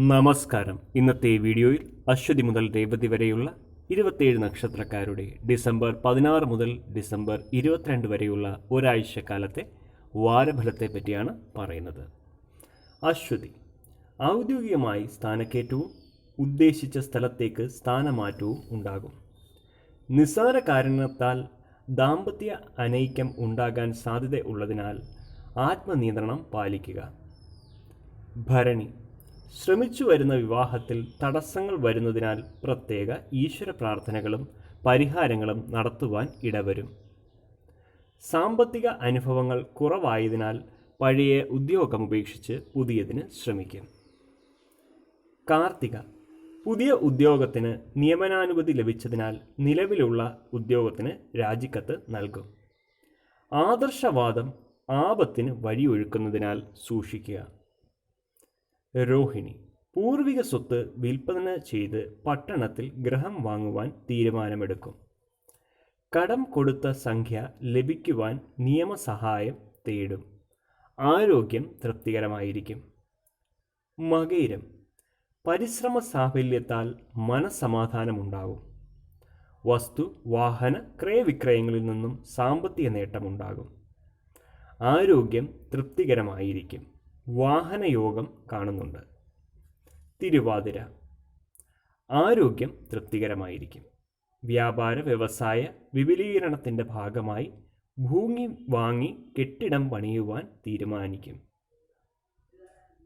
നമസ്കാരം. ഇന്നത്തെ വീഡിയോയിൽ അശ്വതി മുതൽ രേവതി വരെയുള്ള 27 നക്ഷത്രക്കാരുടെ ഡിസംബർ 16 മുതൽ ഡിസംബർ 22 വരെയുള്ള ഒരാഴ്ചക്കാലത്തെ വാരഫലത്തെ പറ്റിയാണ് പറയുന്നത്. അശ്വതി, ഔദ്യോഗികമായി സ്ഥാനക്കയറ്റവും ഉദ്ദേശിച്ച സ്ഥലത്തേക്ക് സ്ഥാനമാറ്റവും ഉണ്ടാകും. നിസ്സാര കാരണത്താൽ ദാമ്പത്യ അനൈക്യം ഉണ്ടാകാൻ സാധ്യത ഉള്ളതിനാൽ ആത്മനിയന്ത്രണം പാലിക്കുക. ഭരണി, ശ്രമിച്ചു വരുന്ന വിവാഹത്തിൽ തടസ്സങ്ങൾ വരുന്നതിനാൽ പ്രത്യേക ഈശ്വര പ്രാർത്ഥനകളും പരിഹാരങ്ങളും നടത്തുവാൻ ഇടവരും. സാമ്പത്തിക അനുഭവങ്ങൾ കുറവായതിനാൽ പഴയ ഉദ്യോഗം ഉപേക്ഷിച്ച് പുതിയതിന് ശ്രമിക്കും. കാർത്തിക, പുതിയ ഉദ്യോഗത്തിന് നിയമനാനുമതി ലഭിച്ചതിനാൽ നിലവിലുള്ള ഉദ്യോഗത്തിന് രാജിക്കത്ത് നൽകും. ആദർശവാദം ആപത്തിന് വഴിയൊഴുക്കുന്നതിനാൽ സൂക്ഷിക്കുക. രോഹിണി, പൂർവിക സ്വത്ത് വിൽപ്പന ചെയ്ത് പട്ടണത്തിൽ ഗൃഹം വാങ്ങുവാൻ തീരുമാനമെടുക്കും. കടം കൊടുത്ത സംഖ്യ ലഭിക്കുവാൻ നിയമസഹായം തേടും. ആരോഗ്യം തൃപ്തികരമായിരിക്കും. മകയിരം, പരിശ്രമ സാഫല്യത്താൽ മനസ്സമാധാനമുണ്ടാകും. വസ്തു വാഹന ക്രയവിക്രയങ്ങളിൽ നിന്നും സാമ്പത്തിക നേട്ടമുണ്ടാകും. ആരോഗ്യം തൃപ്തികരമായിരിക്കും. വാഹനയോഗം കാണുന്നുണ്ട്. തിരുവാതിര, ആരോഗ്യം തൃപ്തികരമായിരിക്കും. വ്യാപാര വ്യവസായ വിപുലീകരണത്തിൻ്റെ ഭാഗമായി ഭൂമി വാങ്ങി കെട്ടിടം പണിയുവാൻ തീരുമാനിക്കും.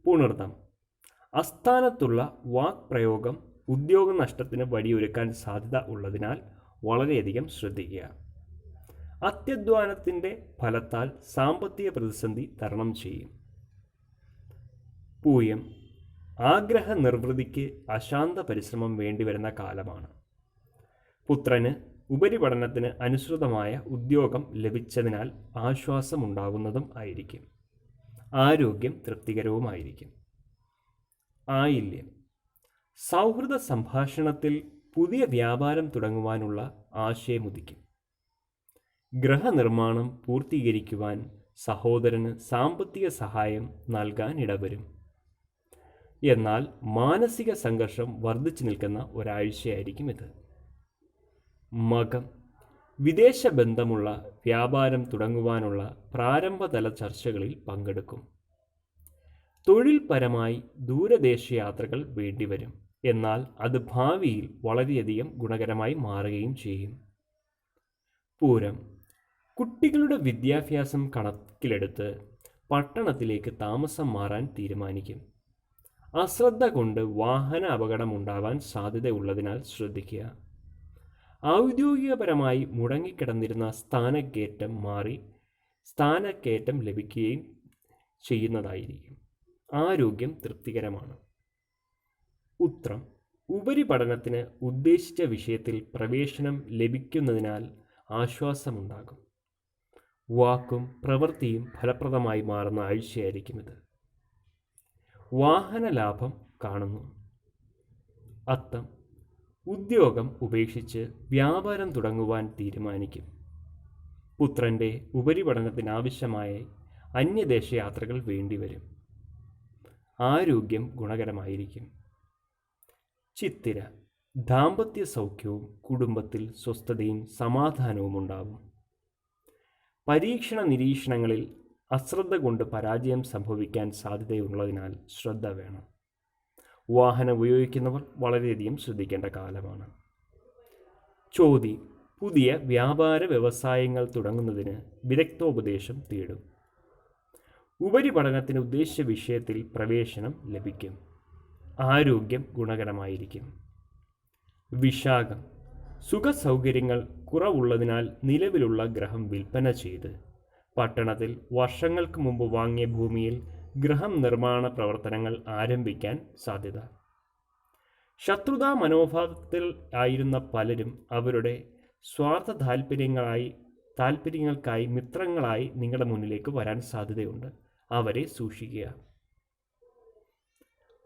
പുണർദം, അസ്ഥാനത്തുള്ള വാക്പ്രയോഗം ഉദ്യോഗനഷ്ടത്തിന് വഴിയൊരുക്കാൻ സാധ്യത ഉള്ളതിനാൽ വളരെയധികം ശ്രദ്ധിക്കുക. അത്യധ്വാനത്തിൻ്റെ ഫലത്താൽ സാമ്പത്തിക പ്രതിസന്ധി തരണം ചെയ്യും. പൂയം, ആഗ്രഹ നിർവൃതിക്ക് അശാന്ത പരിശ്രമം വേണ്ടിവരുന്ന കാലമാണ്. പുത്രന് ഉപരിപഠനത്തിന് അനുസൃതമായ ഉദ്യോഗം ലഭിച്ചതിനാൽ ആശ്വാസമുണ്ടാകുന്നതും ആയിരിക്കും. ആരോഗ്യം തൃപ്തികരവുമായിരിക്കും. ആയില്യം, സൗഹൃദ സംഭാഷണത്തിൽ പുതിയ വ്യാപാരം തുടങ്ങുവാനുള്ള ആശയമുദിക്കും. ഗൃഹനിർമ്മാണം പൂർത്തീകരിക്കുവാൻ സഹോദരന് സാമ്പത്തിക സഹായം നൽകാൻ ഇടവരും. എന്നാൽ മാനസിക സംഘർഷം വർദ്ധിച്ചു നിൽക്കുന്ന ഒരാഴ്ചയായിരിക്കും ഇത്. മകം, വിദേശ ബന്ധമുള്ള വ്യാപാരം തുടങ്ങുവാനുള്ള പ്രാരംഭതല ചർച്ചകളിൽ പങ്കെടുക്കും. തൊഴിൽപരമായി ദൂരദേശയാത്രകൾ വേണ്ടിവരും. എന്നാൽ അത് ഭാവിയിൽ വളരെയധികം ഗുണകരമായി മാറുകയും ചെയ്യും. പൂരം, കുട്ടികളുടെ വിദ്യാഭ്യാസം കണക്കിലെടുത്ത് പട്ടണത്തിലേക്ക് താമസം മാറാൻ തീരുമാനിക്കും. അശ്രദ്ധ കൊണ്ട് വാഹന അപകടമുണ്ടാവാൻ സാധ്യതയുള്ളതിനാൽ ശ്രദ്ധിക്കുക. ഔദ്യോഗികപരമായി മുടങ്ങിക്കിടന്നിരുന്ന സ്ഥാനക്കയറ്റം മാറി സ്ഥാനക്കയറ്റം ലഭിക്കുകയും ചെയ്യുന്നതായിരിക്കും. ആരോഗ്യം തൃപ്തികരമാണ്. ഉത്രം, ഉപരിപഠനത്തിന് ഉദ്ദേശിച്ച വിഷയത്തിൽ പ്രവേശനം ലഭിക്കുന്നതിനാൽ ആശ്വാസമുണ്ടാകും. വാക്കും പ്രവൃത്തിയും ഫലപ്രദമായി മാറുന്ന ആഴ്ചയായിരിക്കും ഇത്. വാഹന ലാഭം കാണുന്നു. അത്തം, ഉദ്യോഗം ഉപേക്ഷിച്ച് വ്യാപാരം തുടങ്ങുവാൻ തീരുമാനിക്കും. പുത്രൻ്റെ ഉപരിപഠനത്തിനാവശ്യമായ അന്യദേശയാത്രകൾ വേണ്ടിവരും. ആരോഗ്യം ഗുണകരമായിരിക്കും. ചിത്തിര, ദാമ്പത്യ സൗഖ്യവും കുടുംബത്തിൽ സ്വസ്ഥതയും സമാധാനവും ഉണ്ടാവും. പരീക്ഷണ നിരീക്ഷണങ്ങളിൽ അശ്രദ്ധ കൊണ്ട് പരാജയം സംഭവിക്കാൻ സാധ്യതയുള്ളതിനാൽ ശ്രദ്ധ വേണം. വാഹനം ഉപയോഗിക്കുന്നവർ വളരെയധികം ശ്രദ്ധിക്കേണ്ട കാലമാണ്. ചോതി, പുതിയ വ്യാപാര വ്യവസായങ്ങൾ തുടങ്ങുന്നതിന് വിദഗ്ധോപദേശം തേടും. ഉപരിപഠനത്തിന് ഉദ്ദേശിച്ച വിഷയത്തിൽ പ്രവേശനം ലഭിക്കും. ആരോഗ്യം ഗുണകരമായിരിക്കും. വിശാഖം, സുഖസൗകര്യങ്ങൾ കുറവുള്ളതിനാൽ നിലവിലുള്ള ഗൃഹം വിൽപ്പന ചെയ്ത് പട്ടണത്തിൽ വർഷങ്ങൾക്ക് മുമ്പ് വാങ്ങിയ ഭൂമിയിൽ ഗൃഹം നിർമ്മാണ പ്രവർത്തനങ്ങൾ ആരംഭിക്കാൻ സാധ്യത. ശത്രുതാ മനോഭാവത്തിൽ ആയിരുന്ന പലരും അവരുടെ സ്വാർത്ഥ താല്പര്യങ്ങൾക്കായി മിത്രങ്ങളായി നിങ്ങളുടെ മുന്നിലേക്ക് വരാൻ സാധ്യതയുണ്ട്. അവരെ സൂക്ഷിക്കുക.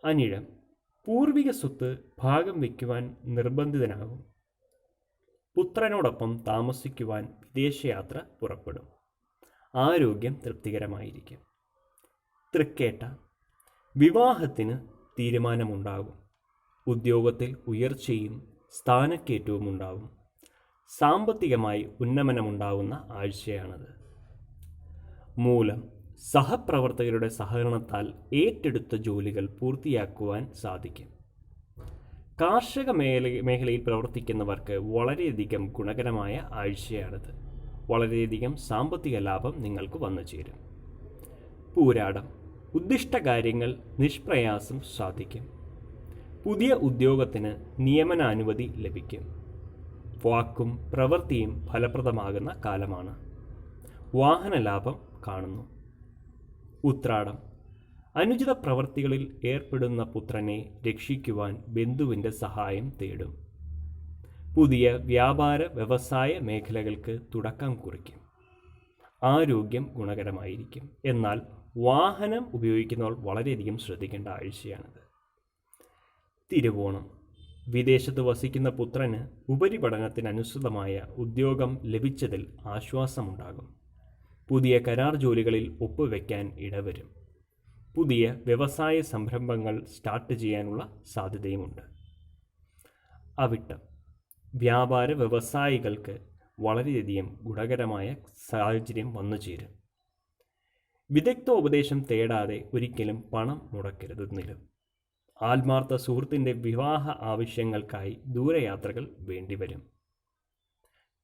അനിഴം, പൂർവിക സ്വത്ത് ഭാഗം വയ്ക്കുവാൻ നിർബന്ധിതനാകും. പുത്രനോടൊപ്പം താമസിക്കുവാൻ വിദേശയാത്ര പുറപ്പെടും. ആരോഗ്യം തൃപ്തികരമായിരിക്കും. തൃക്കേട്ട, വിവാഹത്തിന് തീരുമാനമുണ്ടാകും. ഉദ്യോഗത്തിൽ ഉയർച്ചയും സ്ഥാനക്കയറ്റവും ഉണ്ടാകും. സാമ്പത്തികമായി ഉന്നമനമുണ്ടാകുന്ന ആഴ്ചയാണത്. മൂലം സഹപ്രവർത്തകരുടെ സഹകരണത്താൽ ഏറ്റെടുത്ത ജോലികൾ പൂർത്തിയാക്കുവാൻ സാധിക്കും. കാർഷിക മേഖലയിൽ പ്രവർത്തിക്കുന്നവർക്ക് വളരെയധികം ഗുണകരമായ ആഴ്ചയാണിത്. വളരെയധികം സാമ്പത്തിക ലാഭം നിങ്ങൾക്ക് വന്നു ചേരും. പൂരാടം ഉദ്ദിഷ്ട കാര്യങ്ങൾ നിഷ്പ്രയാസം സാധിക്കും. പുതിയ ഉദ്യോഗത്തിന് നിയമനാനുമതി ലഭിക്കും. വാക്കും പ്രവൃത്തിയും ഫലപ്രദമാകുന്ന കാലമാണ്. വാഹന ലാഭം കാണുന്നു. ഉത്രാടം അനുചിത പ്രവൃത്തികളിൽ ഏർപ്പെടുന്ന പുത്രനെ രക്ഷിക്കുവാൻ ബന്ധുവിൻ്റെ സഹായം തേടും. പുതിയ വ്യാപാര വ്യവസായ മേഖലകൾക്ക് തുടക്കം കുറിക്കും. ആരോഗ്യം ഗുണകരമായിരിക്കും. എന്നാൽ വാഹനം ഉപയോഗിക്കുന്നവർ വളരെയധികം ശ്രദ്ധിക്കേണ്ട ആഴ്ചയാണിത്. തിരുവോണം വിദേശത്ത് വസിക്കുന്ന പുത്രന് ഉപരിപഠനത്തിനനുസൃതമായ ഉദ്യോഗം ലഭിച്ചതിൽ ആശ്വാസമുണ്ടാകും. പുതിയ കരാർ ജോലികളിൽ ഒപ്പുവെക്കാൻ ഇടവരും. പുതിയ വ്യവസായ സംരംഭങ്ങൾ സ്റ്റാർട്ട് ചെയ്യാനുള്ള സാധ്യതയുമുണ്ട്. അവിട്ടം വ്യാപാര വ്യവസായികൾക്ക് വളരെയധികം ഗുണകരമായ സാഹചര്യം വന്നു ചേരും. വിദഗ്ധോപദേശം തേടാതെ ഒരിക്കലും പണം മുടക്കരുതെന്നിലും. ആത്മാർത്ഥ സുഹൃത്തിൻ്റെ വിവാഹ ആവശ്യങ്ങൾക്കായി ദൂരയാത്രകൾ വേണ്ടിവരും.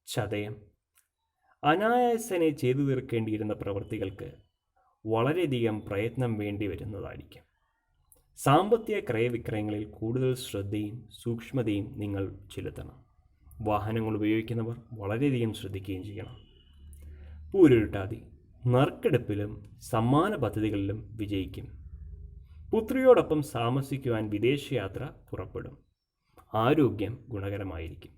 ചതയം അനായാസനെ ചെയ്തു തീർക്കേണ്ടിയിരുന്ന പ്രവൃത്തികൾക്ക് വളരെയധികം പ്രയത്നം വേണ്ടി വരുന്നതായിരിക്കും. സാമ്പത്തിക ക്രയവിക്രയങ്ങളിൽ കൂടുതൽ ശ്രദ്ധയും സൂക്ഷ്മതയും നിങ്ങൾ ചെലുത്തണം. വാഹനങ്ങൾ ഉപയോഗിക്കുന്നവർ വളരെയധികം ശ്രദ്ധിക്കുകയും ചെയ്യണം. പൂരുരുട്ടാതി നറുക്കെടുപ്പിലും സമ്മാന പദ്ധതികളിലും വിജയിക്കും. പുത്രിയോടൊപ്പം താമസിക്കുവാൻ വിദേശയാത്ര പുറപ്പെടും. ആരോഗ്യം ഗുണകരമായിരിക്കും.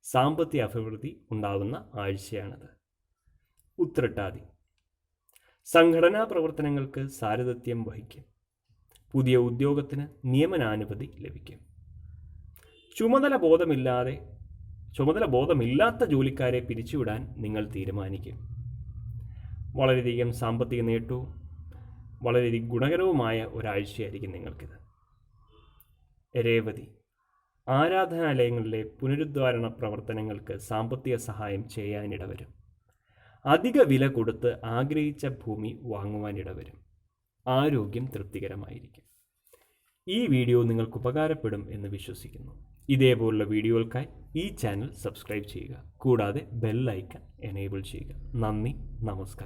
സാമ്പത്തിക അഭിവൃദ്ധി ഉണ്ടാകുന്ന ആഴ്ചയാണത്. ഉത്രട്ടാതി സംഘടനാ പ്രവർത്തനങ്ങൾക്ക് സാരഥ്യം വഹിക്കും. പുതിയ ഉദ്യോഗത്തിന് നിയമനാനുമതി ലഭിക്കും. ചുമതല ബോധമില്ലാത്ത ജോലിക്കാരെ പിരിച്ചുവിടാൻ നിങ്ങൾ തീരുമാനിക്കും. വളരെയധികം സാമ്പത്തിക നേട്ടവും വളരെയധികം ഗുണകരവുമായ ഒരാഴ്ചയായിരിക്കും നിങ്ങൾക്കിത്. രേവതി ആരാധനാലയങ്ങളിലെ പുനരുദ്ധാരണ പ്രവർത്തനങ്ങൾക്ക് സാമ്പത്തിക സഹായം ചെയ്യാനിടവരും. അധിക വില കൊടുത്ത് ആഗ്രഹിച്ച ഭൂമി വാങ്ങുവാനിടവരും. ആരോഗ്യം തൃപ്തികരമായിരിക്കും. ഈ വീഡിയോ നിങ്ങൾക്ക് ഉപകാരപ്പെടും എന്ന് വിശ്വസിക്കുന്നു. ഇതേപോലുള്ള വീഡിയോകൾക്കായി ഈ ചാനൽ സബ്സ്ക്രൈബ് ചെയ്യുക. കൂടാതെ ബെൽ ഐക്കൺ എനേബിൾ ചെയ്യുക. നന്ദി, നമസ്കാരം.